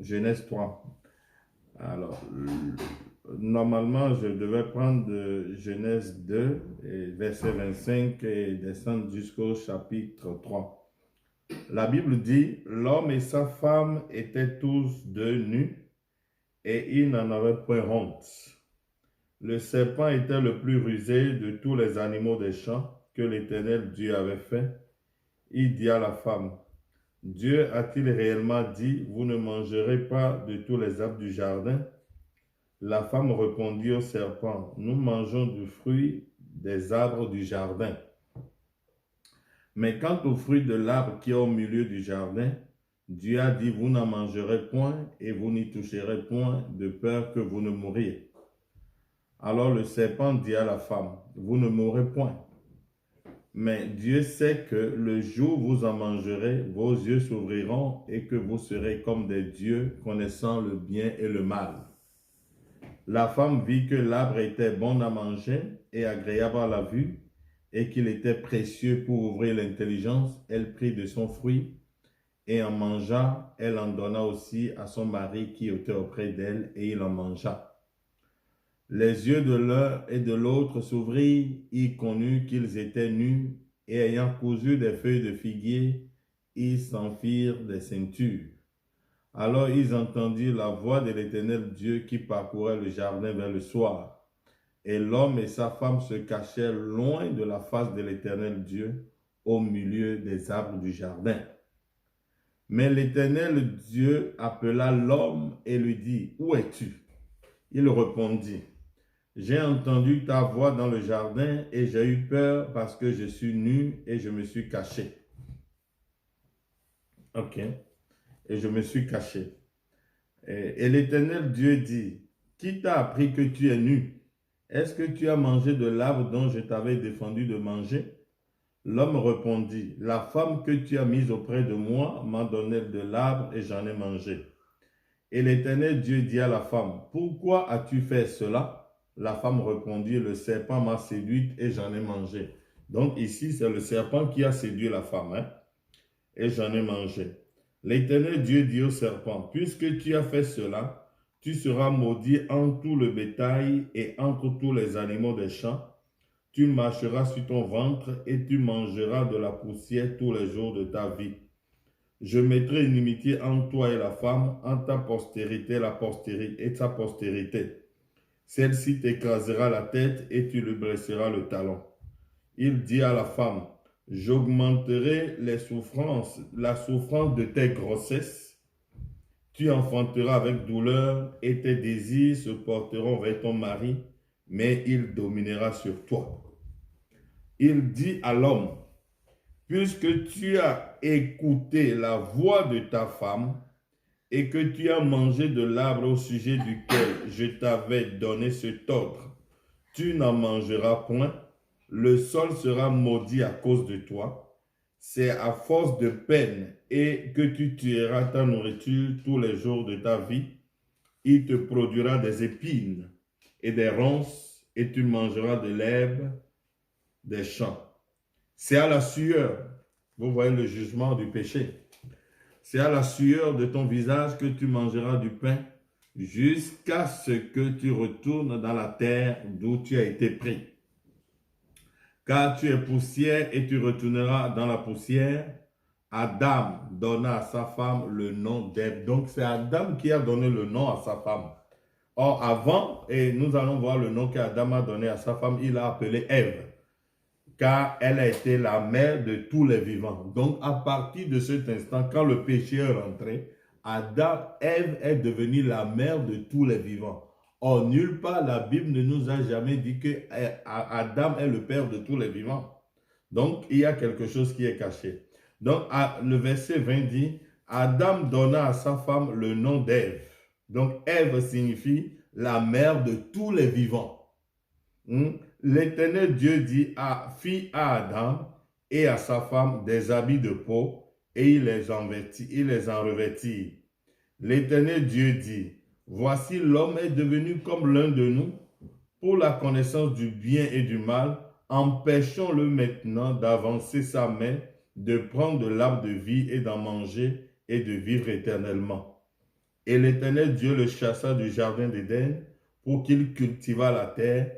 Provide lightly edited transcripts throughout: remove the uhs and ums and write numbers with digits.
Genèse 3. Alors, normalement, je devais prendre de Genèse 2, verset 25 et descendre jusqu'au chapitre 3. La Bible dit, l'homme et sa femme étaient tous deux nus et ils n'en avaient point honte. Le serpent était le plus rusé de tous les animaux des champs que l'Éternel Dieu avait fait. Il dit à la femme, Dieu a-t-il réellement dit, vous ne mangerez pas de tous les arbres du jardin? La femme répondit au serpent, nous mangeons du fruit des arbres du jardin. Mais quant au fruit de l'arbre qui est au milieu du jardin, Dieu a dit, vous n'en mangerez point et vous n'y toucherez point de peur que vous ne mouriez. Alors le serpent dit à la femme, vous ne mourrez point. Mais Dieu sait que le jour où vous en mangerez, vos yeux s'ouvriront et que vous serez comme des dieux, connaissant le bien et le mal. La femme vit que l'arbre était bon à manger et agréable à la vue, et qu'il était précieux pour ouvrir l'intelligence. Elle prit de son fruit et en mangea. Elle en donna aussi à son mari qui était auprès d'elle, et il en mangea. Les yeux de l'un et de l'autre s'ouvrirent, ils connurent qu'ils étaient nus, et ayant cousu des feuilles de figuier, ils s'en firent des ceintures. Alors ils entendirent la voix de l'Éternel Dieu qui parcourait le jardin vers le soir. Et l'homme et sa femme se cachèrent loin de la face de l'Éternel Dieu, au milieu des arbres du jardin. Mais l'Éternel Dieu appela l'homme et lui dit, où es-tu? Il répondit, j'ai entendu ta voix dans le jardin et j'ai eu peur parce que je suis nu et je me suis caché. Ok. Et je me suis caché. Et l'Éternel Dieu dit, qui t'a appris que tu es nu? Est-ce que tu as mangé de l'arbre dont je t'avais défendu de manger? L'homme répondit, la femme que tu as mise auprès de moi m'a donné de l'arbre et j'en ai mangé. Et l'Éternel Dieu dit à la femme, pourquoi as-tu fait cela? La femme répondit, le serpent m'a séduite et j'en ai mangé. Donc ici, c'est le serpent qui a séduit la femme, hein? Et j'en ai mangé. L'Éternel Dieu dit au serpent, puisque tu as fait cela, tu seras maudit entre tout le bétail et entre tous les animaux des champs. Tu marcheras sur ton ventre et tu mangeras de la poussière tous les jours de ta vie. Je mettrai une inimitié entre toi et la femme, entre ta postérité et sa postérité. Celle-ci t'écrasera la tête et tu lui blesseras le talon. Il dit à la femme, j'augmenterai la souffrance de tes grossesses. Tu enfanteras avec douleur et tes désirs se porteront vers ton mari, mais il dominera sur toi. Il dit à l'homme, puisque tu as écouté la voix de ta femme et que tu as mangé de l'arbre au sujet duquel je t'avais donné cet ordre, tu n'en mangeras point, le sol sera maudit à cause de toi. C'est à force de peine et que tu tueras ta nourriture tous les jours de ta vie. Il te produira des épines et des ronces et tu mangeras de l'herbe des champs. C'est à la sueur, vous voyez le jugement du péché, c'est à la sueur de ton visage que tu mangeras du pain jusqu'à ce que tu retournes dans la terre d'où tu as été pris. Car tu es poussière et tu retourneras dans la poussière. Adam donna à sa femme le nom d'Ève. Donc c'est Adam qui a donné le nom à sa femme. Or avant, et nous allons voir le nom qu'Adam a donné à sa femme, il a appelé Ève. Car elle a été la mère de tous les vivants. Donc à partir de cet instant, quand le péché est rentré, Ève est devenue la mère de tous les vivants. Or, nulle part la Bible ne nous a jamais dit que Adam est le père de tous les vivants. Donc, il y a quelque chose qui est caché. Donc, le verset 20 dit, Adam donna à sa femme le nom d'Ève. Donc, Ève signifie la mère de tous les vivants. L'Éternel Dieu dit fit à Adam et à sa femme des habits de peau et il les en revêtit. L'Éternel Dieu dit, voici l'homme est devenu comme l'un de nous pour la connaissance du bien et du mal. Empêchons-le maintenant d'avancer sa main, de prendre de l'arbre de vie et d'en manger et de vivre éternellement. Et l'Éternel Dieu le chassa du jardin d'Éden pour qu'il cultivât la terre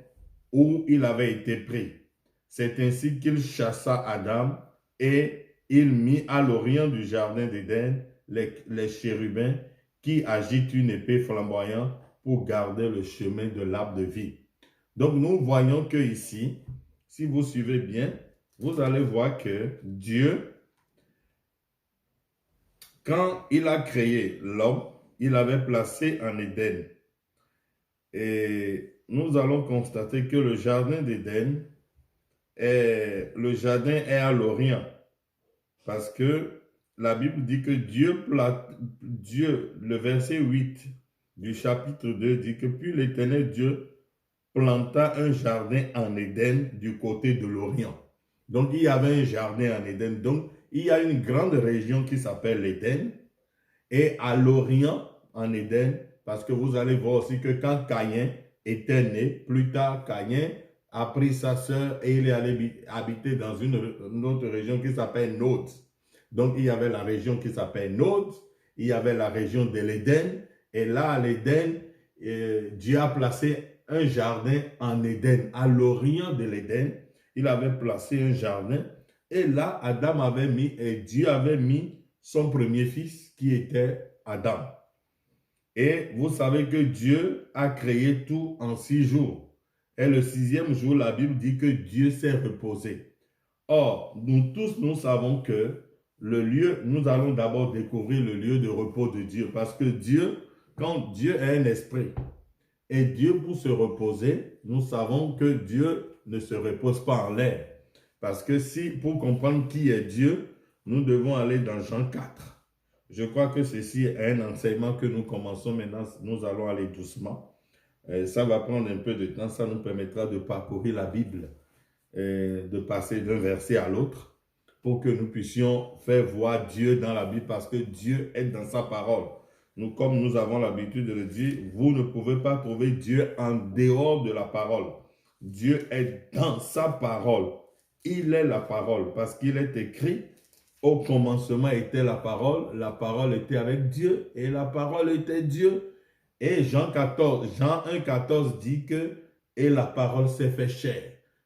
où il avait été pris. C'est ainsi qu'il chassa Adam et il mit à l'orient du jardin d'Éden les chérubins qui agitent une épée flamboyante pour garder le chemin de l'arbre de vie. Donc nous voyons que ici, si vous suivez bien, vous allez voir que Dieu, quand il a créé l'homme, il avait placé en Éden. Et nous allons constater que le jardin d'Éden, le jardin est à l'Orient. Parce que la Bible dit que Dieu, le verset 8 du chapitre 2 dit que puis l'Éternel Dieu planta un jardin en Éden du côté de l'Orient. Donc il y avait un jardin en Éden. Donc il y a une grande région qui s'appelle l'Éden. Et à l'Orient, en Éden, parce que vous allez voir aussi que quand Caïn était né, plus tard, Caïn a pris sa sœur et il est allé habiter dans une autre région qui s'appelle Nod. Donc, il y avait la région qui s'appelle Nod, il y avait la région de l'Éden, et là, à l'Éden, Dieu a placé un jardin en Éden, à l'orient de l'Éden. Il avait placé un jardin, et là, Adam avait mis, et Dieu avait mis son premier fils qui était Adam. Et vous savez que Dieu a créé tout en 6 jours. Et le 6e jour, la Bible dit que Dieu s'est reposé. Or, nous tous, nous savons que le lieu, nous allons d'abord découvrir le lieu de repos de Dieu. Parce que Dieu, quand Dieu est un esprit, et Dieu pour se reposer, nous savons que Dieu ne se repose pas en l'air. Parce que si, pour comprendre qui est Dieu, nous devons aller dans Jean 4. Je crois que ceci est un enseignement que nous commençons maintenant. Nous allons aller doucement. Ça va prendre un peu de temps. Ça nous permettra de parcourir la Bible, de passer d'un verset à l'autre pour que nous puissions faire voir Dieu dans la Bible parce que Dieu est dans sa parole. Nous, comme nous avons l'habitude de le dire, vous ne pouvez pas trouver Dieu en dehors de la parole. Dieu est dans sa parole. Il est la parole parce qu'il est écrit, au commencement était la parole était avec Dieu et la parole était Dieu. Et Jean 1,14 dit que et la parole s'est fait chair.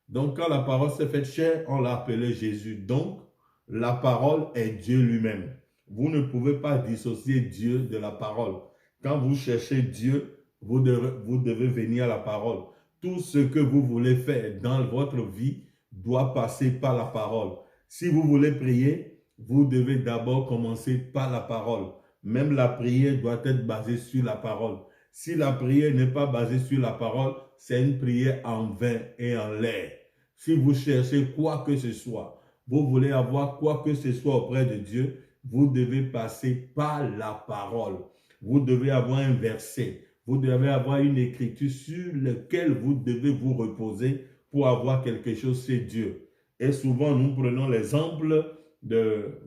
Donc quand la parole s'est faite chair, on l'a appelé Jésus. Donc la parole est Dieu lui-même. Vous ne pouvez pas dissocier Dieu de la parole. Quand vous cherchez Dieu, vous devez venir à la parole. Tout ce que vous voulez faire dans votre vie doit passer par la parole. Si vous voulez prier, vous devez d'abord commencer par la parole. Même la prière doit être basée sur la parole. Si la prière n'est pas basée sur la parole, c'est une prière en vain et en l'air. Si vous cherchez quoi que ce soit, vous voulez avoir quoi que ce soit auprès de Dieu, vous devez passer par la parole. Vous devez avoir un verset. Vous devez avoir une écriture sur laquelle vous devez vous reposer pour avoir quelque chose chez Dieu. Et souvent, nous prenons l'exemple de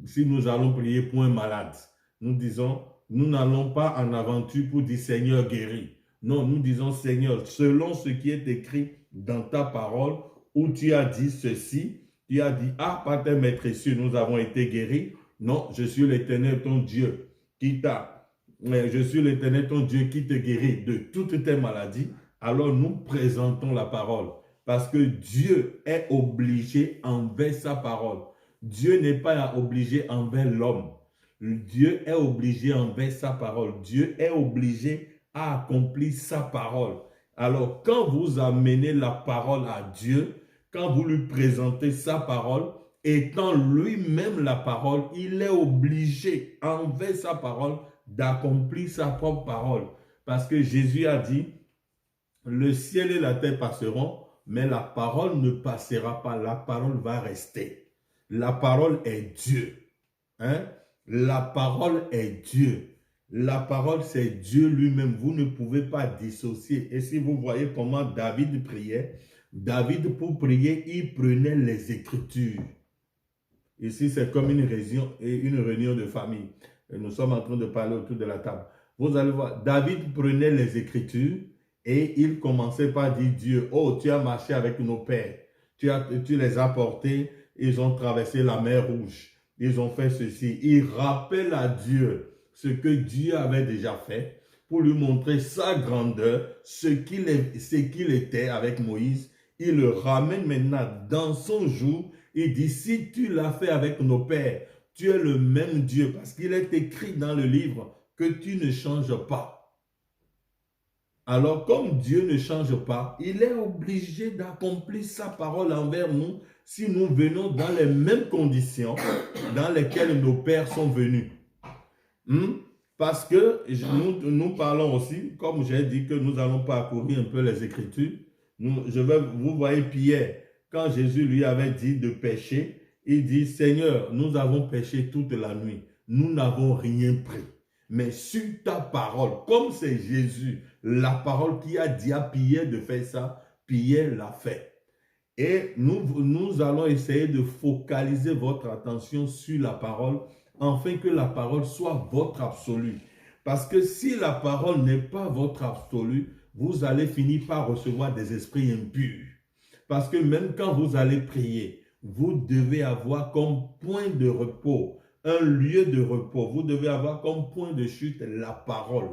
si nous allons prier pour un malade. Nous disons, nous n'allons pas en aventure pour dire Seigneur guéris. Non, nous disons Seigneur, selon ce qui est écrit dans ta parole, où tu as dit ceci, tu as dit, ah, par tes maîtresses, nous avons été guéris. Non, je suis l'Éternel ton Dieu je suis l'Éternel ton Dieu qui te guérit de toutes tes maladies. Alors nous présentons la parole parce que Dieu est obligé envers sa parole. Dieu n'est pas obligé envers l'homme. Dieu est obligé envers sa parole. Dieu est obligé à accomplir sa parole. Alors quand vous amenez la parole à Dieu, quand vous lui présentez sa parole, étant lui-même la parole, il est obligé envers sa parole d'accomplir sa propre parole. Parce que Jésus a dit, le ciel et la terre passeront, mais la parole ne passera pas. La parole va rester. La parole est Dieu. Hein? La parole est Dieu. La parole, c'est Dieu lui-même. Vous ne pouvez pas dissocier. Et si vous voyez comment David priait, David, pour prier, il prenait les Écritures. Ici, c'est comme une réunion de famille. Et nous sommes en train de parler autour de la table. Vous allez voir, David prenait les Écritures et il commençait par dire Dieu, oh, tu as marché avec nos pères. Tu les as portés, ils ont traversé la mer Rouge. Ils ont fait ceci. Il rappelle à Dieu ce que Dieu avait déjà fait, pour lui montrer sa grandeur, ce qu'il était avec Moïse. Il le ramène maintenant dans son jour. Il dit, si tu l'as fait avec nos pères, tu es le même Dieu, parce qu'il est écrit dans le livre que tu ne changes pas. Alors, comme Dieu ne change pas, il est obligé d'accomplir sa parole envers nous si nous venons dans les mêmes conditions dans lesquelles nos pères sont venus. Parce que nous parlons aussi, comme j'ai dit que nous allons parcourir un peu les Écritures. Vous voyez Pierre, quand Jésus lui avait dit de pécher, il dit, Seigneur, nous avons péché toute la nuit, nous n'avons rien pris. Mais sur ta parole, comme c'est Jésus, la parole qui a dit à Pierre de faire ça, Pierre l'a fait. Et nous allons essayer de focaliser votre attention sur la parole, afin que la parole soit votre absolu. Parce que si la parole n'est pas votre absolu, vous allez finir par recevoir des esprits impurs. Parce que même quand vous allez prier, vous devez avoir comme point de repos, un lieu de repos. Vous devez avoir comme point de chute la parole.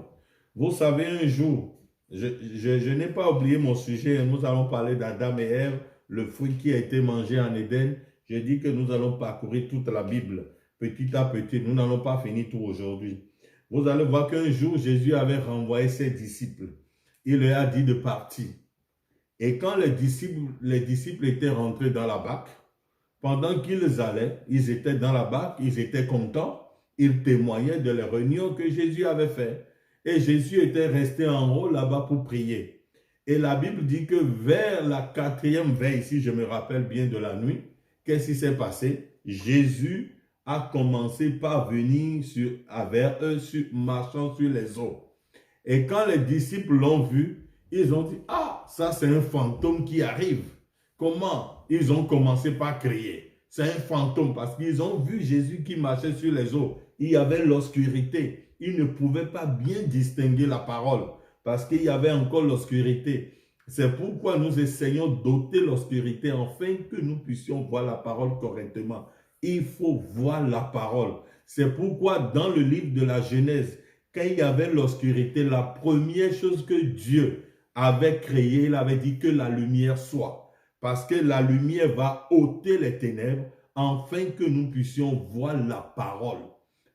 Vous savez, un jour, je n'ai pas oublié mon sujet, nous allons parler d'Adam et Ève, le fruit qui a été mangé en Éden. J'ai dit que nous allons parcourir toute la Bible, petit à petit. Nous n'allons pas finir tout aujourd'hui. Vous allez voir qu'un jour, Jésus avait renvoyé ses disciples. Il leur a dit de partir. Et quand les disciples étaient rentrés dans la barque, pendant qu'ils allaient, ils étaient dans la barque, ils étaient contents, ils témoignaient de la réunion que Jésus avait faite. Et Jésus était resté en haut là-bas pour prier. Et la Bible dit que vers la 4e veille, si je me rappelle bien de la nuit, qu'est-ce qui s'est passé? Jésus a commencé par venir vers eux, marchant sur les eaux. Et quand les disciples l'ont vu, ils ont dit, ah, ça c'est un fantôme qui arrive. Comment? Ils ont commencé par crier. C'est un fantôme parce qu'ils ont vu Jésus qui marchait sur les eaux. Il y avait l'obscurité. Ils ne pouvaient pas bien distinguer la parole parce qu'il y avait encore l'obscurité. C'est pourquoi nous essayons d'ôter l'obscurité afin que nous puissions voir la parole correctement. Il faut voir la parole. C'est pourquoi dans le livre de la Genèse, quand il y avait l'obscurité, la première chose que Dieu avait créée, il avait dit que la lumière soit. Parce que la lumière va ôter les ténèbres afin que nous puissions voir la parole.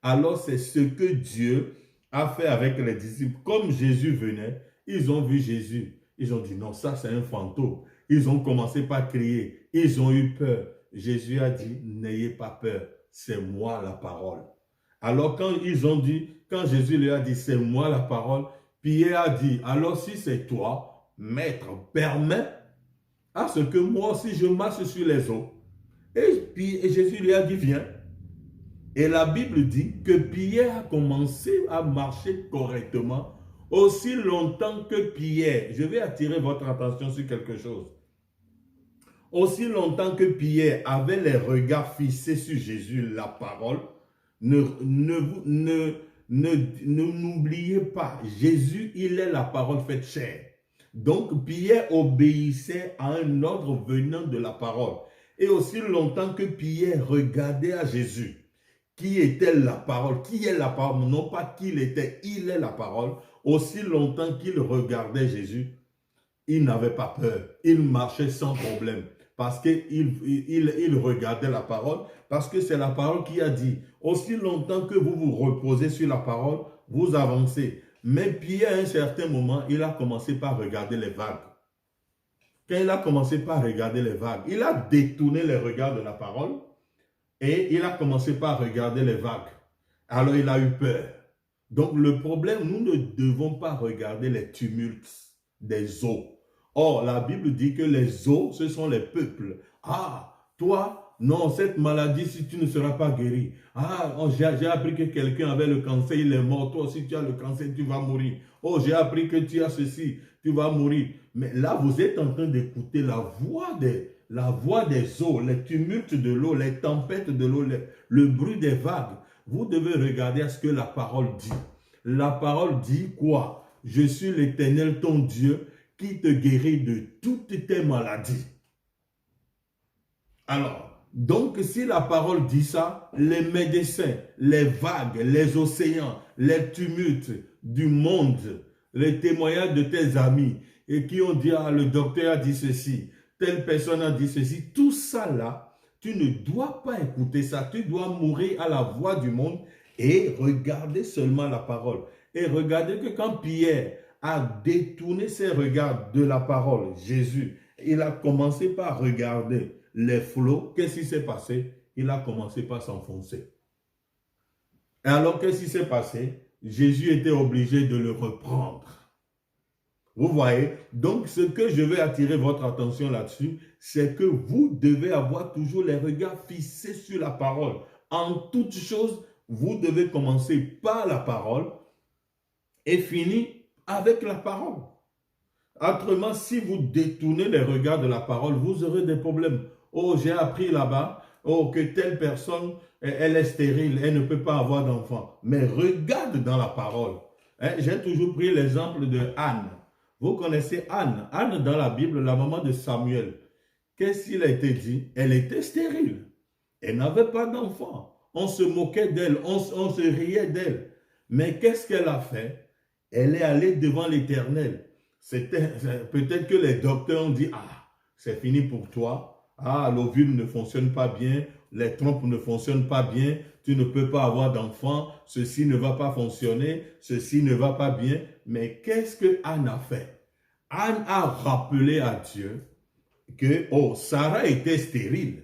Alors c'est ce que Dieu a fait avec les disciples. Comme Jésus venait, ils ont vu Jésus. Ils ont dit non, ça c'est un fantôme. Ils ont commencé par crier. Ils ont eu peur. Jésus a dit, n'ayez pas peur, c'est moi la parole. Alors quand Jésus lui a dit, c'est moi la parole, Pierre a dit, alors si c'est toi, maître, permets à ce que moi aussi je marche sur les eaux. Et Jésus lui a dit, viens. Et la Bible dit que Pierre a commencé à marcher correctement aussi longtemps que Pierre, je vais attirer votre attention sur quelque chose, aussi longtemps que Pierre avait les regards fixés sur Jésus, la parole, n'oubliez pas, Jésus, il est la parole faite chair. Donc Pierre obéissait à un ordre venant de la parole. Et aussi longtemps que Pierre regardait à Jésus, qui était la parole, qui est la parole, non pas qu'il était, il est la parole, aussi longtemps qu'il regardait Jésus, il n'avait pas peur, il marchait sans problème, parce qu'il regardait la parole, parce que c'est la parole qui a dit, aussi longtemps que vous vous reposez sur la parole, vous avancez. Mais Pierre, à un certain moment, il a commencé par regarder les vagues. Quand il a commencé par regarder les vagues, il a détourné les regards de la parole et il a commencé par regarder les vagues. Alors il a eu peur. Donc le problème, nous ne devons pas regarder les tumultes des eaux. Or, la Bible dit que les eaux, ce sont les peuples. Ah, toi, non, cette maladie, si tu ne seras pas guéri. Ah, oh, j'ai appris que quelqu'un avait le cancer, il est mort. Toi, si tu as le cancer, tu vas mourir. Oh, j'ai appris que tu as ceci, tu vas mourir. Mais là, vous êtes en train d'écouter la voix des eaux, les tumultes de l'eau, les tempêtes de l'eau, le bruit des vagues. Vous devez regarder à ce que la parole dit. La parole dit quoi? Je suis l'Éternel, ton Dieu, qui te guérit de toutes tes maladies. Alors, Donc, si la parole dit ça, les médecins, les vagues, les océans, les tumultes du monde, les témoignages de tes amis, et qui ont dit, ah, le docteur a dit ceci, telle personne a dit ceci, tout ça là, tu ne dois pas écouter ça, tu dois mourir à la voix du monde et regarder seulement la parole. Et regardez que quand Pierre a détourné ses regards de la parole, Jésus, il a commencé par regarder les flots. Qu'est-ce qui s'est passé? Il a commencé par s'enfoncer. Et alors, qu'est-ce qui s'est passé? Jésus était obligé de le reprendre. Vous voyez? Donc, ce que je vais attirer votre attention là-dessus, c'est que vous devez avoir toujours les regards fixés sur la parole. En toute chose, vous devez commencer par la parole et finir avec la parole. Autrement, si vous détournez les regards de la parole, vous aurez des problèmes. Oh, j'ai appris là-bas, oh, que telle personne, elle est stérile, elle ne peut pas avoir d'enfant. Mais regarde dans la parole. Hein, j'ai toujours pris l'exemple de Anne. Vous connaissez Anne. Anne dans la Bible, la maman de Samuel. Qu'est-ce qu'il a été dit? Elle était stérile. Elle n'avait pas d'enfant. On se moquait d'elle, on se riait d'elle. Mais qu'est-ce qu'elle a fait? Elle est allée devant l'Éternel. Peut-être que les docteurs ont dit, ah, c'est fini pour toi. Ah, l'ovule ne fonctionne pas bien, les trompes ne fonctionnent pas bien, tu ne peux pas avoir d'enfant, ceci ne va pas fonctionner, ceci ne va pas bien. Mais qu'est-ce que Anne a fait? Anne a rappelé à Dieu que, oh, Sarah était stérile,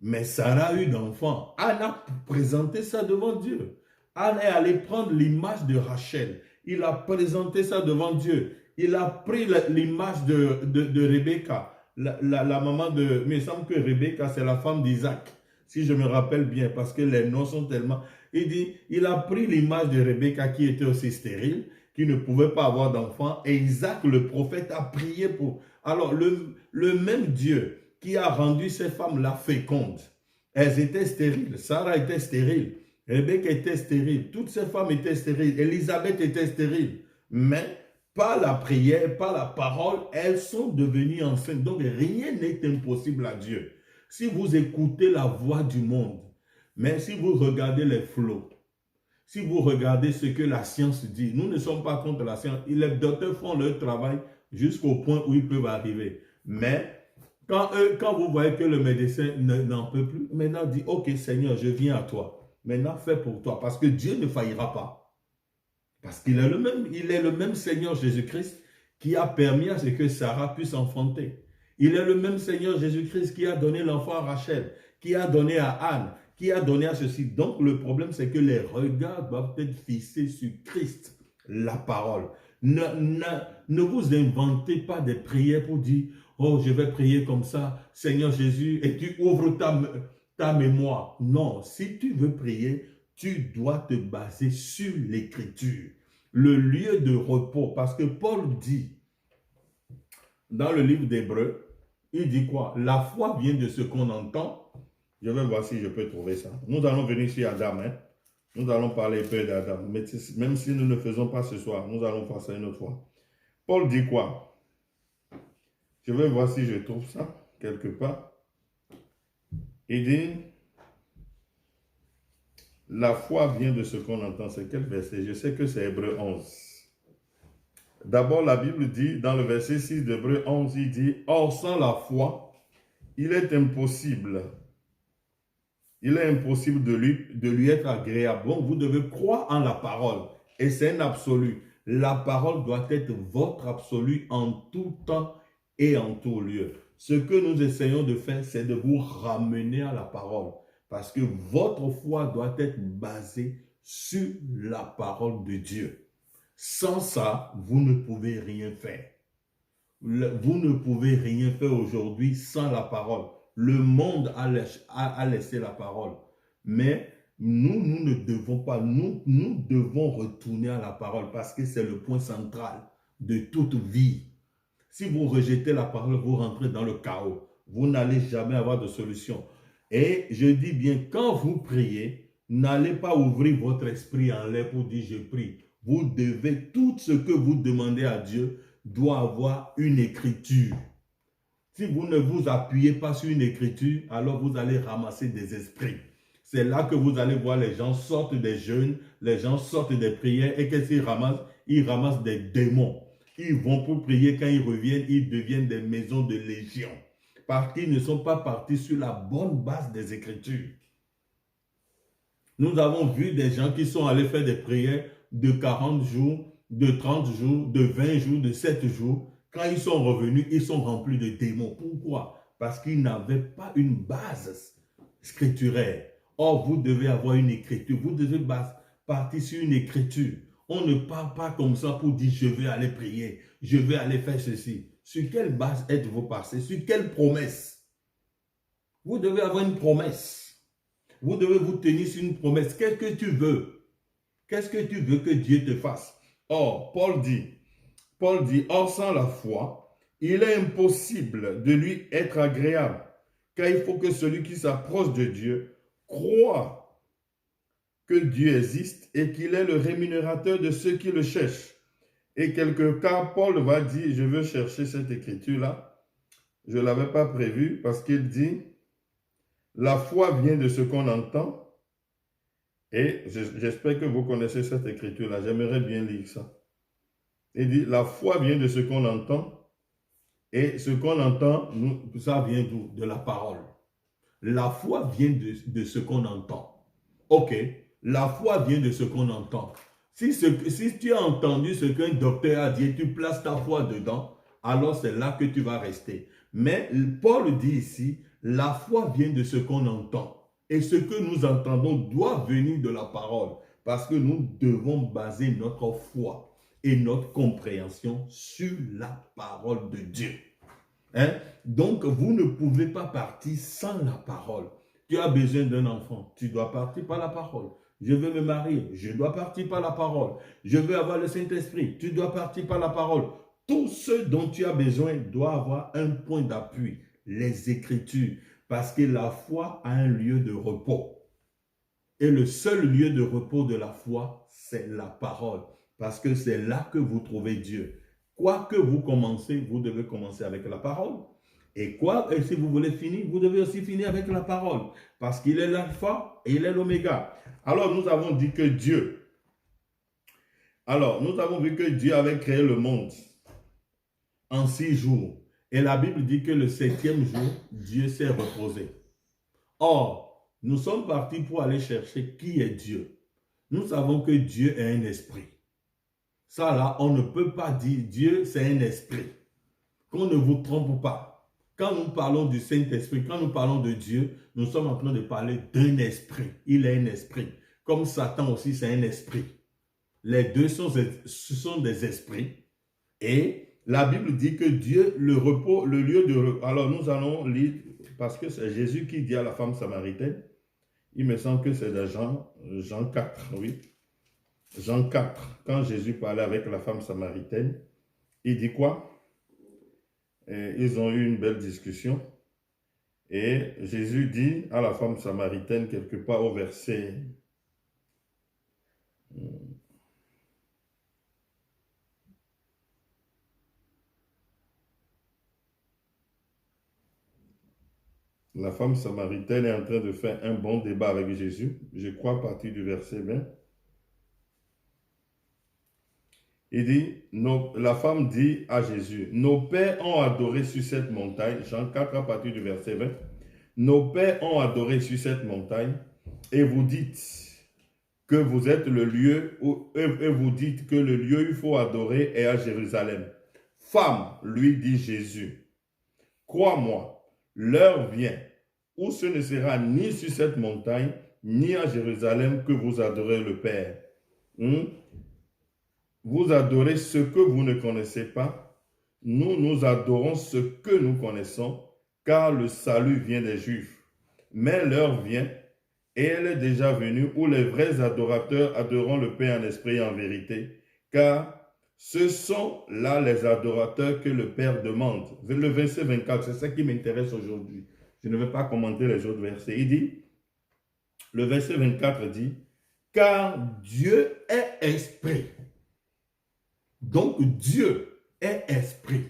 mais Sarah a eu d'enfants. Anne a présenté ça devant Dieu. Anne est allée prendre l'image de Rachel. Il a présenté ça devant Dieu. Il a pris l'image de Rebecca, la maman de... Mais il semble que Rebecca, c'est la femme d'Isaac, si je me rappelle bien, parce que les noms sont tellement... Il dit, il a pris l'image de Rebecca qui était aussi stérile, qui ne pouvait pas avoir d'enfant, et Isaac, le prophète, a prié pour... Alors, le même Dieu qui a rendu ces femmes-là fécondes, elles étaient stériles, Sarah était stérile, Rebecca était stérile, toutes ces femmes étaient stériles, Élisabeth était stérile, mais par la prière, par la parole, elles sont devenues enceintes. Donc rien n'est impossible à Dieu. Si vous écoutez la voix du monde, mais si vous regardez les flots, si vous regardez ce que la science dit, nous ne sommes pas contre la science, les docteurs font leur travail jusqu'au point où ils peuvent arriver. Mais quand vous voyez que le médecin n'en peut plus, maintenant dit, ok Seigneur, je viens à toi. Maintenant, fais pour toi, parce que Dieu ne faillira pas. Parce qu'il est le même Seigneur Jésus-Christ qui a permis à ce que Sarah puisse enfanter. Il est le même Seigneur Jésus-Christ qui a donné l'enfant à Rachel, qui a donné à Anne, qui a donné à ceci. Donc, le problème, c'est que les regards doivent être fixés sur Christ, la parole. Ne vous inventez pas des prières pour dire, oh, je vais prier comme ça, Seigneur Jésus, et tu ouvres ta mémoire. Non, si tu veux prier, tu dois te baser sur l'écriture, le lieu de repos. Parce que Paul dit, dans le livre d'Hébreux, il dit quoi? La foi vient de ce qu'on entend. Je vais voir si je peux trouver ça. Nous allons venir sur Adam. Hein? Nous allons parler un peu d'Adam. Mais même si nous ne le faisons pas ce soir, nous allons faire ça une autre fois. Paul dit quoi? Je vais voir si je trouve ça quelque part. Il dit, la foi vient de ce qu'on entend. C'est quel verset? Je sais que c'est Hébreux 11. D'abord, la Bible dit, dans le verset 6 d'Hébreux 11, il dit, or sans la foi, il est impossible de lui être agréable. Donc, vous devez croire en la parole. Et c'est un absolu. La parole doit être votre absolu en tout temps et en tout lieu. Ce que nous essayons de faire, c'est de vous ramener à la parole. Parce que votre foi doit être basée sur la parole de Dieu. Sans ça, vous ne pouvez rien faire. Vous ne pouvez rien faire aujourd'hui sans la parole. Le monde a laissé la parole. Mais nous ne devons pas, nous devons retourner à la parole parce que c'est le point central de toute vie. Si vous rejetez la parole, vous rentrez dans le chaos. Vous n'allez jamais avoir de solution. Et je dis bien, quand vous priez, n'allez pas ouvrir votre esprit en l'air pour dire je prie. Vous devez, tout ce que vous demandez à Dieu doit avoir une écriture. Si vous ne vous appuyez pas sur une écriture, alors vous allez ramasser des esprits. C'est là que vous allez voir les gens sortent des jeûnes, les gens sortent des prières et qu'est-ce qu'ils ramassent? Ils ramassent des démons. Ils vont pour prier, quand ils reviennent, ils deviennent des maisons de légion. Parce qu'ils ne sont pas partis sur la bonne base des Écritures. Nous avons vu des gens qui sont allés faire des prières de 40 jours, de 30 jours, de 20 jours, de 7 jours. Quand ils sont revenus, ils sont remplis de démons. Pourquoi? Parce qu'ils n'avaient pas une base scripturaire. Or, vous devez avoir une écriture. Vous devez partir sur une écriture. On ne parle pas comme ça pour dire je vais aller prier, je vais aller faire ceci. Sur quelle base êtes-vous passé? Sur quelle promesse? Vous devez avoir une promesse. Vous devez vous tenir sur une promesse. Qu'est-ce que tu veux? Qu'est-ce que tu veux que Dieu te fasse? Or, Paul dit, or sans la foi, il est impossible de lui être agréable, car il faut que celui qui s'approche de Dieu croit que Dieu existe et qu'il est le rémunérateur de ceux qui le cherchent. Et quelque part, Paul va dire, je veux chercher cette écriture-là. Je ne l'avais pas prévu parce qu'il dit, la foi vient de ce qu'on entend. Et j'espère que vous connaissez cette écriture-là. J'aimerais bien lire ça. Il dit, la foi vient de ce qu'on entend. Et ce qu'on entend, ça vient d'où? De la parole. La foi vient de ce qu'on entend. Ok. La foi vient de ce qu'on entend. Si tu as entendu ce qu'un docteur a dit et tu places ta foi dedans, alors c'est là que tu vas rester. Mais Paul dit ici, la foi vient de ce qu'on entend. Et ce que nous entendons doit venir de la parole. Parce que nous devons baser notre foi et notre compréhension sur la parole de Dieu. Hein? Donc, vous ne pouvez pas partir sans la parole. Tu as besoin d'un enfant, tu dois partir par la parole. Je veux me marier, je dois partir par la parole. Je veux avoir le Saint-Esprit, tu dois partir par la parole. Tout ce dont tu as besoin doit avoir un point d'appui, les Écritures, parce que la foi a un lieu de repos. Et le seul lieu de repos de la foi, c'est la parole, parce que c'est là que vous trouvez Dieu. Quoi que vous commencez, vous devez commencer avec la parole. Et si vous voulez finir, vous devez aussi finir avec la parole. Parce qu'il est l'alpha et il est l'oméga. Alors, nous avons dit que nous avons vu que Dieu avait créé le monde en 6 jours. Et la Bible dit que le 7e jour, Dieu s'est reposé. Or, nous sommes partis pour aller chercher qui est Dieu. Nous savons que Dieu est un esprit. Ça là, on ne peut pas dire Dieu, c'est un esprit. Qu'on ne vous trompe pas. Quand nous parlons du Saint-Esprit, quand nous parlons de Dieu, nous sommes en train de parler d'un esprit. Il est un esprit. Comme Satan aussi, c'est un esprit. Les deux ce sont des esprits. Et la Bible dit que Dieu, le repos, le lieu de repos. Alors nous allons lire, parce que c'est Jésus qui dit à la femme samaritaine. Il me semble que c'est de Jean 4, oui. Jean 4, quand Jésus parlait avec la femme samaritaine, il dit quoi? Et ils ont eu une belle discussion. Et Jésus dit à la femme samaritaine, quelque part au verset... La femme samaritaine est en train de faire un bon débat avec Jésus. Je crois à partir du verset 20. Il dit, la femme dit à Jésus, nos pères ont adoré sur cette montagne, Jean 4 à partir du verset 20, nos pères ont adoré sur cette montagne, et vous dites que vous êtes le lieu, et vous dites que le lieu où il faut adorer est à Jérusalem. Femme, lui dit Jésus, crois-moi, l'heure vient où ce ne sera ni sur cette montagne, ni à Jérusalem que vous adorez le Père. Vous adorez ce que vous ne connaissez pas. Nous adorons ce que nous connaissons, car le salut vient des Juifs. Mais l'heure vient, et elle est déjà venue, où les vrais adorateurs adoreront le Père en esprit et en vérité, car ce sont là les adorateurs que le Père demande. Le verset 24, c'est ça qui m'intéresse aujourd'hui. Je ne vais pas commenter les autres versets. Il dit, le verset 24 dit, car Dieu est esprit. Donc Dieu est esprit.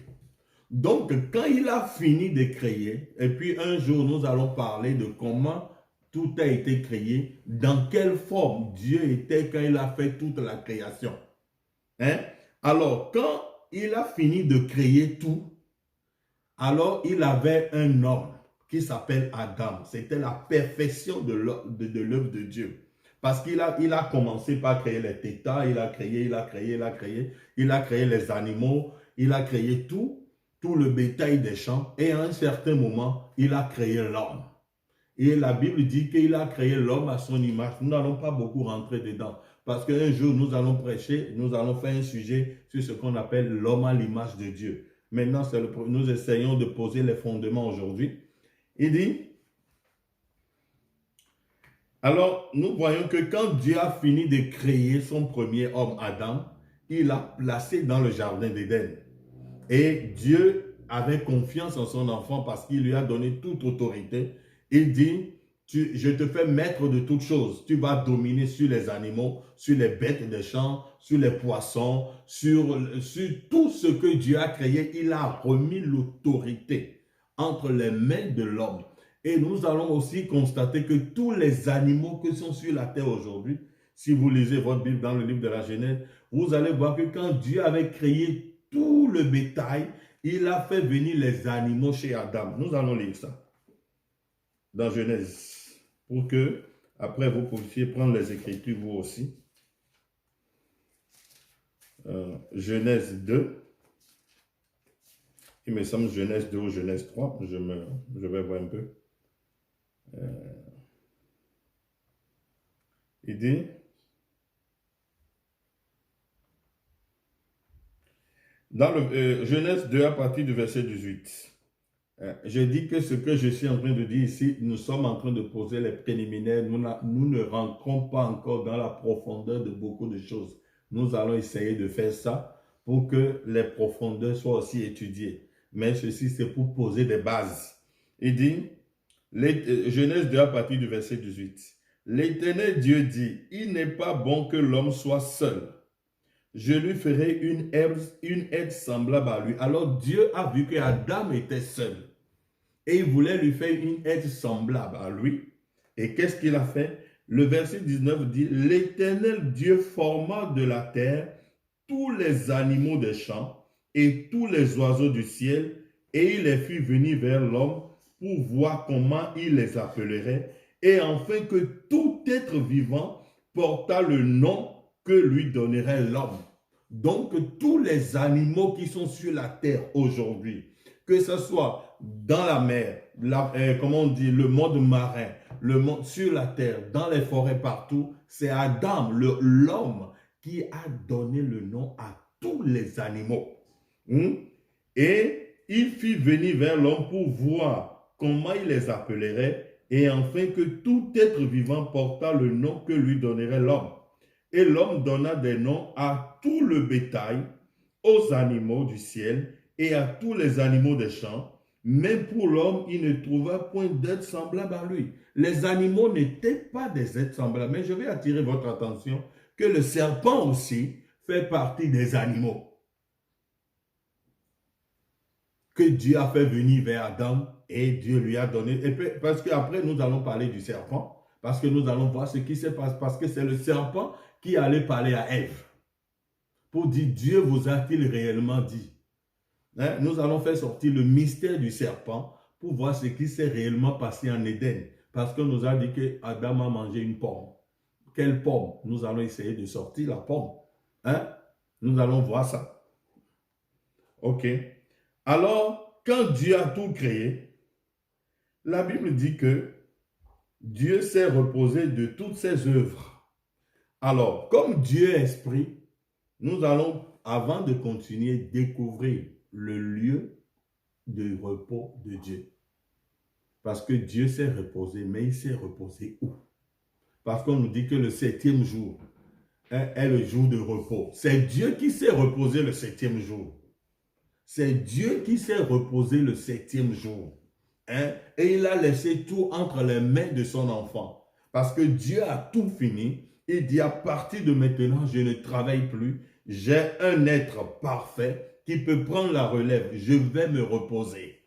Donc, quand il a fini de créer, et puis un jour, nous allons parler de comment tout a été créé, dans quelle forme Dieu était quand il a fait toute la création. Hein? Alors, quand il a fini de créer tout, alors il avait un homme qui s'appelle Adam. C'était la perfection de l'œuvre de Dieu. Parce qu'il a commencé par créer les tétas, il a créé les animaux, il a créé tout le bétail des champs, et à un certain moment, il a créé l'homme. Et la Bible dit qu'il a créé l'homme à son image. Nous n'allons pas beaucoup rentrer dedans, parce qu'un jour, nous allons prêcher, nous allons faire un sujet sur ce qu'on appelle l'homme à l'image de Dieu. Maintenant, nous essayons de poser les fondements aujourd'hui. Il dit, alors nous voyons que quand Dieu a fini de créer son premier homme, Adam, il l'a placé dans le jardin d'Éden. Et Dieu avait confiance en son enfant parce qu'il lui a donné toute autorité. Il dit, je te fais maître de toutes choses. Tu vas dominer sur les animaux, sur les bêtes des champs, sur les poissons, sur tout ce que Dieu a créé. Il a remis l'autorité entre les mains de l'homme. Et nous allons aussi constater que tous les animaux qui sont sur la terre aujourd'hui, si vous lisez votre Bible dans le livre de la Genèse, vous allez voir que quand Dieu avait créé tout le bétail, il a fait venir les animaux chez Adam. Nous allons lire ça dans Genèse, pour que après vous puissiez prendre les Écritures vous aussi. Genèse 2, il me semble Genèse 2 ou Genèse 3, je vais voir un peu. Il dit, dans le Genèse 2 à partir du verset 18, je dis que ce que je suis en train de dire ici, nous sommes en train de poser les préliminaires, nous ne rentrons pas encore dans la profondeur de beaucoup de choses. Nous allons essayer de faire ça pour que les profondeurs soient aussi étudiées. Mais ceci, c'est pour poser des bases. Il dit, Genèse 2 à partir du verset 18. L'Éternel Dieu dit, il n'est pas bon que l'homme soit seul. Je lui ferai une aide semblable à lui. Alors Dieu a vu que Adam était seul. Et il voulait lui faire une aide semblable à lui. Et qu'est-ce qu'il a fait? Le verset 19 dit, l'Éternel Dieu forma de la terre tous les animaux des champs et tous les oiseaux du ciel, et il les fit venir vers l'homme pour voir comment il les appellerait, et afin que tout être vivant portât le nom que lui donnerait l'homme. Donc, tous les animaux qui sont sur la terre aujourd'hui, que ce soit dans la mer, comment on dit, le monde marin, le monde sur la terre, dans les forêts partout, c'est Adam, l'homme, qui a donné le nom à tous les animaux. Et il fit venir vers l'homme pour voir comment il les appellerait, et afin que tout être vivant portât le nom que lui donnerait l'homme. Et l'homme donna des noms à tout le bétail, aux animaux du ciel et à tous les animaux des champs. Mais pour l'homme, il ne trouva point d'être semblable à lui. Les animaux n'étaient pas des êtres semblables. Mais je vais attirer votre attention que le serpent aussi fait partie des animaux que Dieu a fait venir vers Adam et Dieu lui a donné. Et parce qu'après, nous allons parler du serpent, parce que nous allons voir ce qui se passe, parce que c'est le serpent qui allait parler à Ève pour dire, Dieu vous a-t-il réellement dit? Nous allons faire sortir le mystère du serpent pour voir ce qui s'est réellement passé en Éden, parce qu'on nous a dit que Adam a mangé une pomme. Quelle pomme? Nous allons essayer de sortir la pomme. Nous allons voir ça. Ok. Alors, quand Dieu a tout créé, la Bible dit que Dieu s'est reposé de toutes ses œuvres. Alors, comme Dieu est esprit, nous allons, avant de continuer, découvrir le lieu de repos de Dieu. Parce que Dieu s'est reposé, mais il s'est reposé où? Parce qu'on nous dit que le 7e jour est le jour de repos. C'est Dieu qui s'est reposé le 7e jour. C'est Dieu qui s'est reposé le 7e jour. Et il a laissé tout entre les mains de son enfant. Parce que Dieu a tout fini. Il dit, à partir de maintenant, je ne travaille plus. J'ai un être parfait qui peut prendre la relève. Je vais me reposer.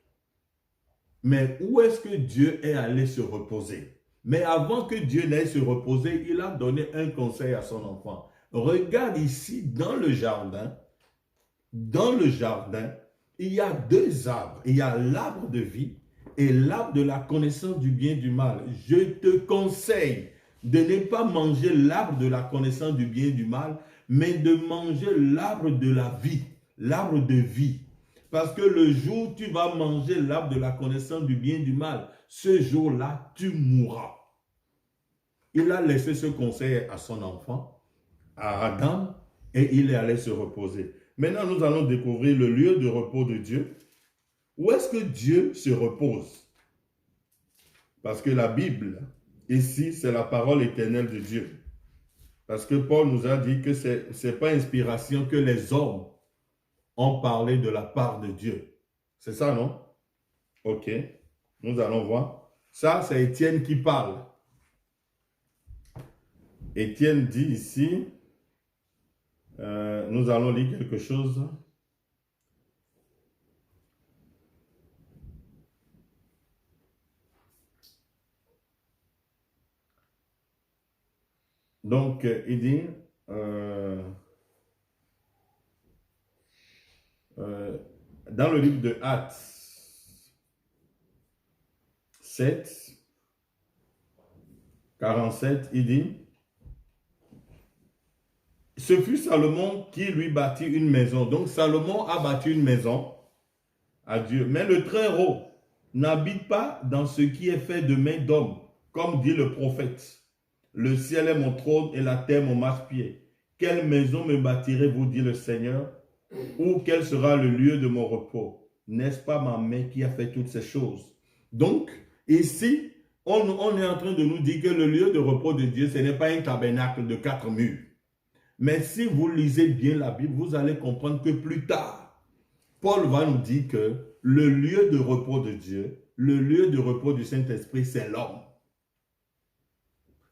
Mais où est-ce que Dieu est allé se reposer? Mais avant que Dieu n'aille se reposer, il a donné un conseil à son enfant. Regarde ici dans le jardin. Dans le jardin, il y a deux arbres. Il y a l'arbre de vie et l'arbre de la connaissance du bien et du mal. Je te conseille de ne pas manger l'arbre de la connaissance du bien et du mal, mais de manger l'arbre de la vie, l'arbre de vie. Parce que le jour où tu vas manger l'arbre de la connaissance du bien et du mal, ce jour-là, tu mourras. Il a laissé ce conseil à son enfant, à Adam, et il est allé se reposer. Maintenant, nous allons découvrir le lieu de repos de Dieu. Où est-ce que Dieu se repose? Parce que la Bible, ici, c'est la parole éternelle de Dieu. Parce que Paul nous a dit que ce n'est pas inspiration que les hommes ont parlé de la part de Dieu. C'est ça, non? Ok, nous allons voir. Ça, c'est Étienne qui parle. Étienne dit ici, nous allons lire quelque chose. Donc, il dit, dans le livre de Actes 7, 47, il dit, ce fut Salomon qui lui bâtit une maison. Donc, Salomon a bâti une maison à Dieu. Mais le Très-Haut n'habite pas dans ce qui est fait de main d'homme, comme dit le prophète. Le ciel est mon trône et la terre mon marchepied. Quelle maison me bâtirez-vous, dit le Seigneur, ou quel sera le lieu de mon repos? N'est-ce pas ma main qui a fait toutes ces choses? Donc, ici, on est en train de nous dire que le lieu de repos de Dieu, ce n'est pas un tabernacle de 4 murs. Mais si vous lisez bien la Bible, vous allez comprendre que plus tard, Paul va nous dire que le lieu de repos de Dieu, le lieu de repos du Saint-Esprit, c'est l'homme.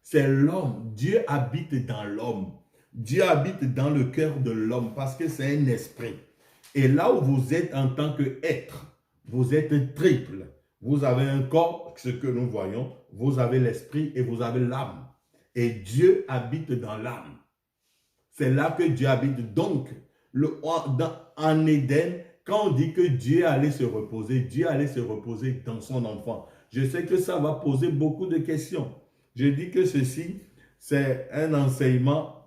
C'est l'homme. Dieu habite dans l'homme. Dieu habite dans le cœur de l'homme parce que c'est un esprit. Et là où vous êtes en tant qu'être, vous êtes triple. Vous avez un corps, ce que nous voyons, vous avez l'esprit et vous avez l'âme. Et Dieu habite dans l'âme. C'est là que Dieu habite. Donc, en Éden, quand on dit que Dieu allait se reposer dans son enfant. Je sais que ça va poser beaucoup de questions. Je dis que ceci, c'est un enseignement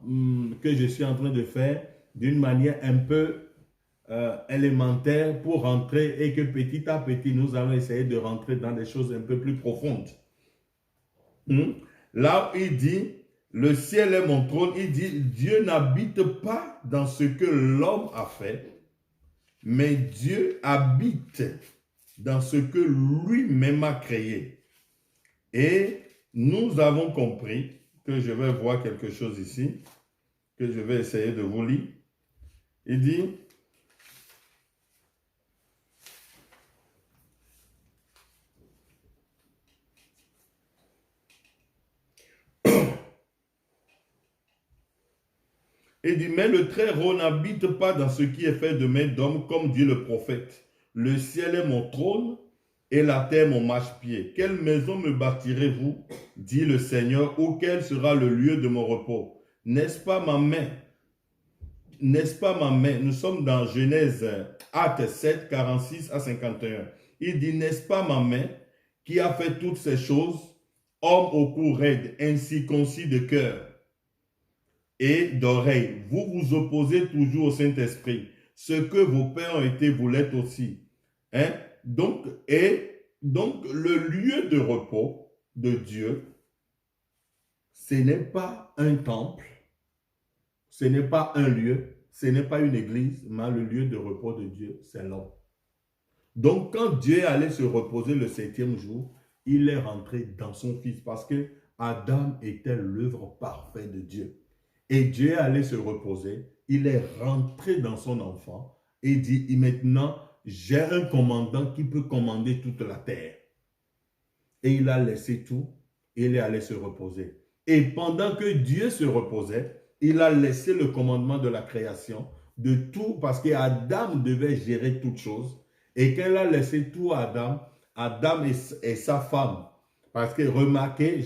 que je suis en train de faire d'une manière un peu élémentaire pour rentrer et que petit à petit, nous allons essayer de rentrer dans des choses un peu plus profondes. Là, il dit, le ciel est mon trône, il dit, Dieu n'habite pas dans ce que l'homme a fait, mais Dieu habite dans ce que lui-même a créé. Et nous avons compris que je vais voir quelque chose ici, que je vais essayer de vous lire. Il dit, mais le Très-Haut n'habite pas dans ce qui est fait de main d'homme, comme dit le prophète. Le ciel est mon trône et la terre mon marchepied. Quelle maison me bâtirez-vous, dit le Seigneur, ou quel sera le lieu de mon repos? N'est-ce pas ma main? N'est-ce pas ma main? Nous sommes dans Genèse, Actes 7, 46 à 51. Il dit, n'est-ce pas ma main qui a fait toutes ces choses, homme au cou raide, incirconcis de cœur et d'oreilles? Vous vous opposez toujours au Saint-Esprit. Ce que vos pères ont été, vous l'êtes aussi. Hein? Donc, le lieu de repos de Dieu, ce n'est pas un temple, ce n'est pas un lieu, ce n'est pas une église, mais le lieu de repos de Dieu, c'est l'homme. Donc, quand Dieu allait se reposer le 7e jour, il est rentré dans son Fils parce que Adam était l'œuvre parfaite de Dieu. Et Dieu allait se reposer, il est rentré dans son enfant et dit, maintenant, j'ai un commandant qui peut commander toute la terre. Et il a laissé tout, et il est allé se reposer. Et pendant que Dieu se reposait, il a laissé le commandement de la création de tout, parce qu'Adam devait gérer toutes choses, et qu'elle a laissé tout à Adam, Adam et sa femme. Parce que remarquez,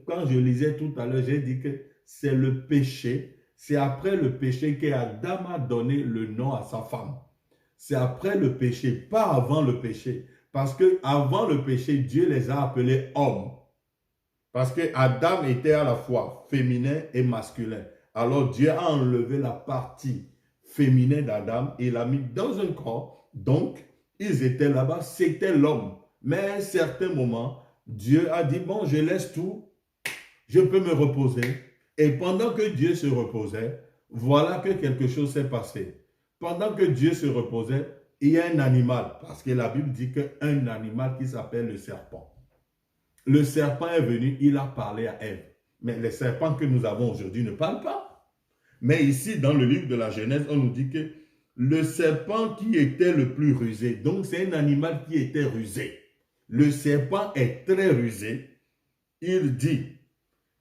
quand je lisais tout à l'heure, j'ai dit que c'est le péché, c'est après le péché qu'Adam a donné le nom à sa femme. C'est après le péché, pas avant le péché. Parce que avant le péché, Dieu les a appelés hommes. Parce que Adam était à la fois féminin et masculin. Alors Dieu a enlevé la partie féminine d'Adam et l'a mis dans un corps. Donc, ils étaient là-bas, c'était l'homme. Mais à un certain moment, Dieu a dit, bon, je laisse tout, je peux me reposer. Et pendant que Dieu se reposait, voilà que quelque chose s'est passé. Pendant que Dieu se reposait, il y a un animal, parce que la Bible dit qu'un animal qui s'appelle le serpent. Le serpent est venu, il a parlé à Ève. Mais les serpents que nous avons aujourd'hui ne parlent pas. Mais ici, dans le livre de la Genèse, on nous dit que le serpent qui était le plus rusé, donc c'est un animal qui était rusé. Le serpent est très rusé. Il dit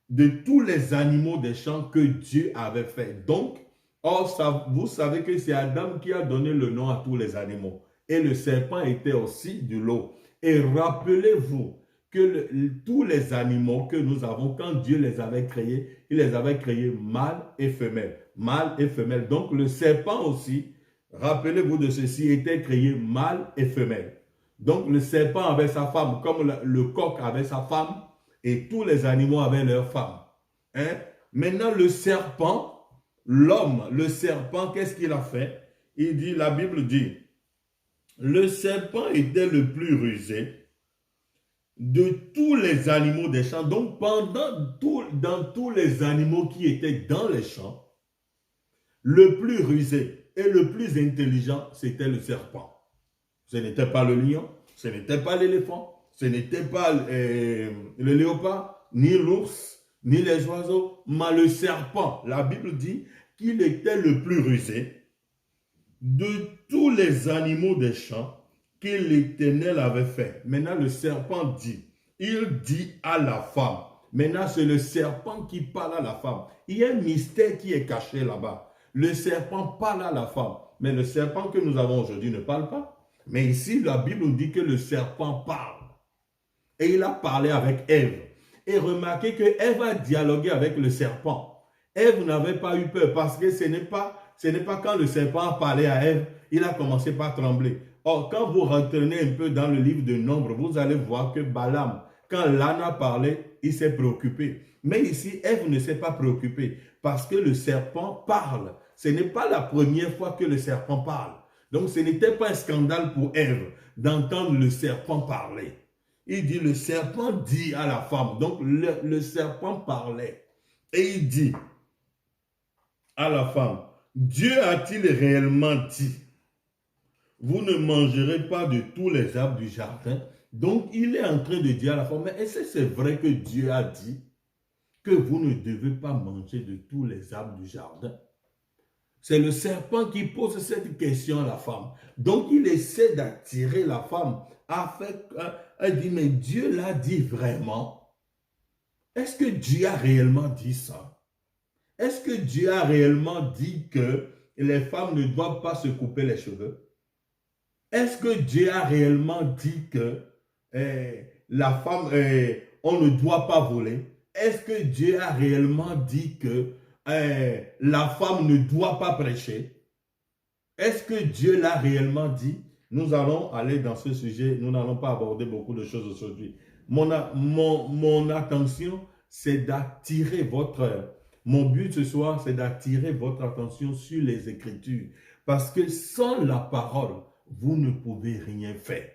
de tous les animaux des champs que Dieu avait fait. Donc, vous savez que c'est Adam qui a donné le nom à tous les animaux. Et le serpent était aussi du lot. Et rappelez-vous que tous les animaux que nous avons, quand Dieu les avait créés, il les avait créés mâles et femelles. Mâles et femelles. Donc, le serpent aussi, rappelez-vous de ceci, était créé mâle et femelle. Donc, le serpent avait sa femme, comme le coq avait sa femme, et tous les animaux avaient leur femme. Hein? Maintenant, le serpent, l'homme, le serpent, qu'est-ce qu'il a fait? Il dit, la Bible dit, le serpent était le plus rusé de tous les animaux des champs. Donc, dans tous les animaux qui étaient dans les champs, le plus rusé et le plus intelligent, c'était le serpent. Ce n'était pas le lion, ce n'était pas l'éléphant, ce n'était pas le léopard, ni l'ours, ni les oiseaux, mais le serpent. La Bible dit qu'il était le plus rusé de tous les animaux des champs que l'Éternel avait fait. Maintenant, le serpent dit, il dit à la femme. Maintenant, c'est le serpent qui parle à la femme. Il y a un mystère qui est caché là-bas. Le serpent parle à la femme, mais le serpent que nous avons aujourd'hui ne parle pas. Mais ici, la Bible nous dit que le serpent parle. Et il a parlé avec Ève. Et remarquez que Ève a dialogué avec le serpent. Ève n'avait pas eu peur parce que ce n'est pas quand le serpent a parlé à Ève, il a commencé par trembler. Or, quand vous retournez un peu dans le livre de Nombres, vous allez voir que Balaam, quand l'âne a parlé, il s'est préoccupé. Mais ici, Ève ne s'est pas préoccupée parce que le serpent parle. Ce n'est pas la première fois que le serpent parle. Donc, ce n'était pas un scandale pour Ève d'entendre le serpent parler. Il dit, le serpent dit à la femme. Donc, le serpent parlait. Et il dit à la femme, Dieu a-t-il réellement dit, vous ne mangerez pas de tous les arbres du jardin? Donc, il est en train de dire à la femme, mais est-ce que c'est vrai que Dieu a dit que vous ne devez pas manger de tous les arbres du jardin? C'est le serpent qui pose cette question à la femme. Donc, il essaie d'attirer la femme. Elle dit, mais Dieu l'a dit vraiment? Est-ce que Dieu a réellement dit ça? Est-ce que Dieu a réellement dit que les femmes ne doivent pas se couper les cheveux? Est-ce que Dieu a réellement dit que la femme, on ne doit pas voler? Est-ce que Dieu a réellement dit que la femme ne doit pas prêcher? Est-ce que Dieu l'a réellement dit? Nous allons aller dans ce sujet, nous n'allons pas aborder beaucoup de choses aujourd'hui. Mon attention, c'est d'attirer mon but ce soir, c'est d'attirer votre attention sur les Écritures. Parce que sans la parole, vous ne pouvez rien faire.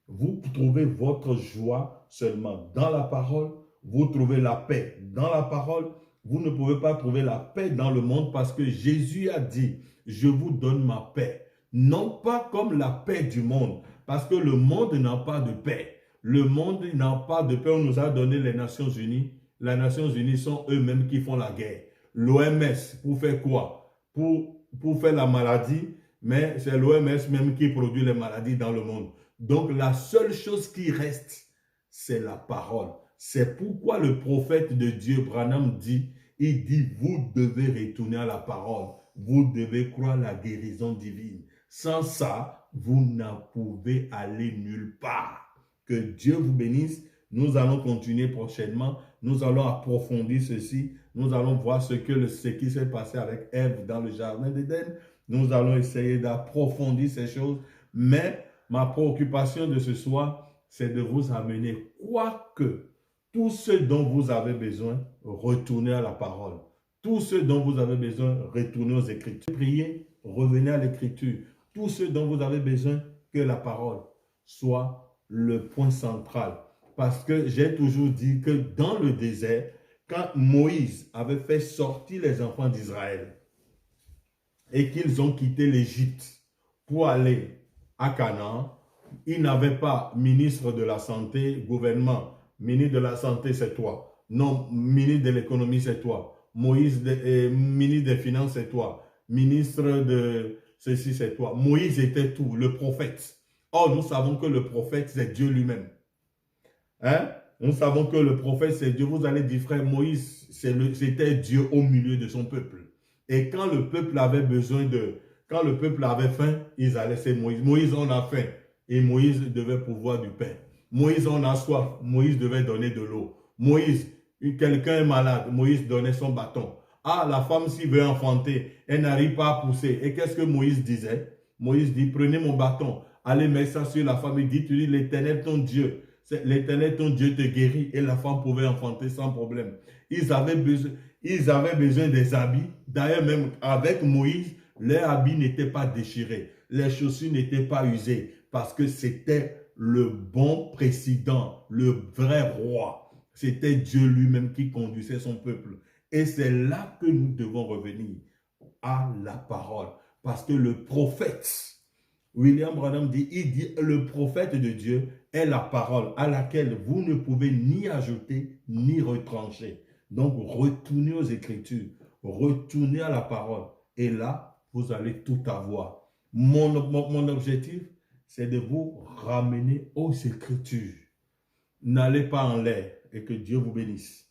Vous trouvez votre joie seulement dans la parole. Vous trouvez la paix dans la parole. Vous ne pouvez pas trouver la paix dans le monde parce que Jésus a dit, je vous donne ma paix. Non pas comme la paix du monde, parce que le monde n'a pas de paix. Le monde n'a pas de paix. On nous a donné les Nations Unies. Les Nations Unies sont eux-mêmes qui font la guerre. L'OMS, pour faire quoi? Pour faire la maladie, mais c'est l'OMS même qui produit les maladies dans le monde. Donc la seule chose qui reste, c'est la parole. C'est pourquoi le prophète de Dieu, Branham, il dit, vous devez retourner à la parole. vous devez croire la guérison divine. Sans ça, vous ne pouvez aller nulle part. Que Dieu vous bénisse. Nous allons continuer prochainement. Nous allons approfondir ceci. Nous allons voir ce qui s'est passé avec Ève dans le jardin d'Éden. Nous allons essayer d'approfondir ces choses. Mais ma préoccupation de ce soir, c'est de vous amener, quoique tout ce dont vous avez besoin, retournez à la parole. Tout ce dont vous avez besoin, retournez aux Écritures. Priez, revenez à l'Écriture. Tout ce dont vous avez besoin, que la parole soit le point central. Parce que j'ai toujours dit que dans le désert, quand Moïse avait fait sortir les enfants d'Israël et qu'ils ont quitté l'Égypte pour aller à Canaan, il n'avait pas ministre de la santé, gouvernement. Ministre de la santé, c'est toi. Non, ministre de l'économie, c'est toi. Moïse, ministre des finances, c'est toi. Ministre de ceci, c'est toi. Moïse était tout, le prophète. Or, nous savons que le prophète, c'est Dieu lui-même. Hein? Nous savons que le prophète, c'est Dieu. Vous allez dire, frère, Moïse, c'était Dieu au milieu de son peuple. Et quand le peuple avait besoin quand le peuple avait faim, ils allaient, c'est Moïse. Moïse, on a faim. Et Moïse devait pourvoir du pain. Moïse, on a soif. Moïse devait donner de l'eau. Moïse, quelqu'un est malade. Moïse donnait son bâton. Ah, la femme, s'il veut enfanter, elle n'arrive pas à pousser. Et qu'est-ce que Moïse disait? Moïse dit, prenez mon bâton, allez mettre ça sur la femme et dites, l'Éternel ton Dieu. L'Éternel ton Dieu te guérit. Et la femme pouvait enfanter sans problème. Ils avaient besoin des habits. D'ailleurs, même avec Moïse, leurs habits n'étaient pas déchirés. Les chaussures n'étaient pas usées. Parce que c'était le bon président, le vrai roi. C'était Dieu lui-même qui conduisait son peuple. Et c'est là que nous devons revenir à la parole. Parce que le prophète, William Branham dit, le prophète de Dieu est la parole à laquelle vous ne pouvez ni ajouter ni retrancher. Donc, retournez aux Écritures, retournez à la parole. Et là, vous allez tout avoir. Mon objectif, c'est de vous ramener aux Écritures. N'allez pas en l'air et que Dieu vous bénisse.